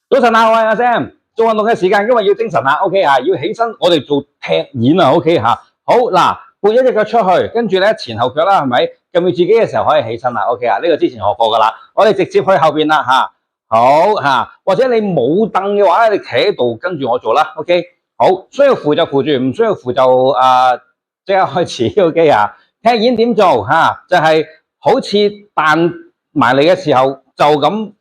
早晨啊，我係阿 Sam，做運動嘅時間，因為要精神啊，OK 啊，要起身，我哋做踢毽啊，OK 吓。好嗱，撥一隻腳出去，跟住咧前後腳啦，係咪？撳住自己嘅時候可以起身啦，OK 啊，呢個之前學過噶啦，我哋直接去後邊啦吓。好吓，或者你冇凳嘅話咧，你企喺度跟住我做啦，OK。好，需要扶就扶住，唔需要扶就即刻開始，OK 啊。踢毽點做吓？就係好似彈埋嚟嘅時候就咁。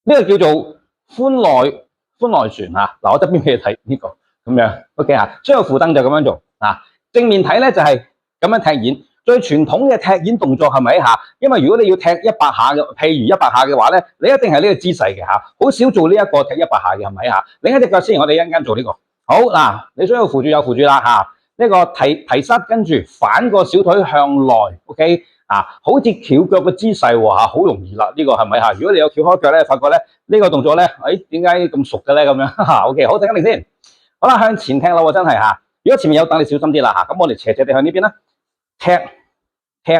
呢個叫做歡內旋嚇，嗱我側邊俾你睇呢個咁樣 ，OK 嚇，需要扶凳就咁樣做啊。正面睇咧就係咁樣踢毽，最傳統嘅踢毽動作係咪嚇？因為如果你要踢100下嘅，譬如100下嘅話咧，你一定係呢個姿勢嘅嚇，好少做呢一個踢100下嘅係咪嚇？另一隻腳先，我哋一陣間做呢個。好嗱，你需要扶住有扶住啦嚇，呢個提膝跟住反個小腿向內 ，OK。好似翹腳嘅姿勢喎嚇，好容易啦，呢個係咪嚇？如果你有翹開腳咧，發覺咧呢個動作咧，點解咁熟嘅咧咁樣？OK， 好，停一停先。好啦，向前踢啦喎，真係嚇。如果前面有凳，你小心啲啦嚇。咁我哋斜地向呢邊啦，踢就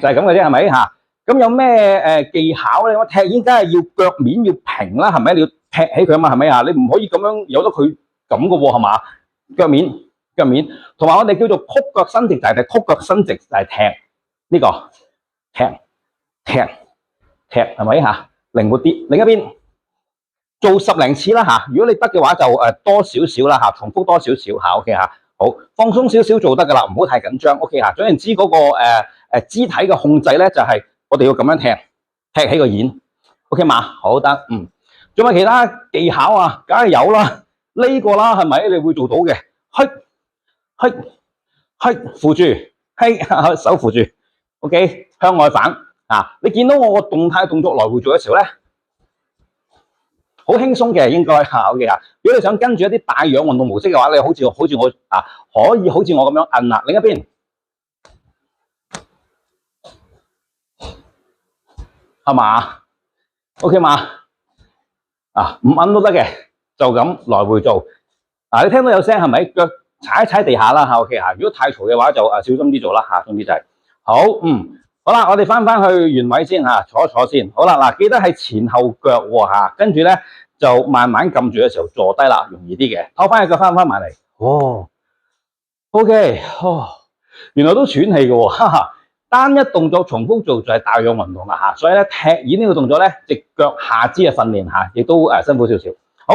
係咁嘅啫，係咪嚇？咁有咩技巧咧？我踢毽梗係要腳面要平啦，係咪？你要踢起佢啊嘛，係咪嚇？你唔可以咁樣由得佢咁嘅喎，係嘛？腳面，同埋我哋叫做曲腳伸直，就係曲腳伸直就係踢。呢個踢係咪嚇？靈活啲，另一邊做10零次啦嚇。如果你得嘅話就多少少啦嚇，重複多少少嚇 ，OK 嚇。好，放鬆少少做得噶啦，唔好太緊張 ，OK 嚇。總言之嗰個肢體嘅控制咧，就係我哋要咁樣踢起個毽 ，OK 嘛？好得，仲有其他技巧啊？梗係有啦，呢個啦係咪？你會做到嘅，扶住，手扶住。OK， 向外反啊！你見到我個動作來回做嘅時候咧，好輕鬆嘅應該嚇 OK 啊！如果你想跟住一啲帶氧運動模式嘅話，你好似我可以好似我咁樣摁啦。另一邊係嘛 ？OK 嘛？唔摁都得嘅，就咁來回做。你聽到有聲係咪？腳踩一踩地下啦嚇 OK 嚇。如果太嘈嘅話就小心啲做啦嚇。總之就係。好，好啦，我哋翻去原位先嚇，坐一坐先。好啦，嗱，記得係前後腳喎嚇，跟住咧就慢慢撳住嘅時候坐低啦，容易啲嘅。拖翻隻腳翻埋嚟，OK， 原來都喘氣嘅喎，哈哈。單一動作重複做就係帶氧運動啦嚇，所以咧踢毽呢個動作咧，隻腳下肢嘅訓練嚇，亦都辛苦少少。好，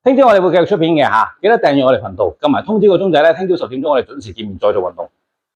聽朝我哋會繼續出片嘅嚇，記得訂閱我哋頻道，撳埋通知個鐘仔咧，聽朝10點鐘我哋準時見面再做運動。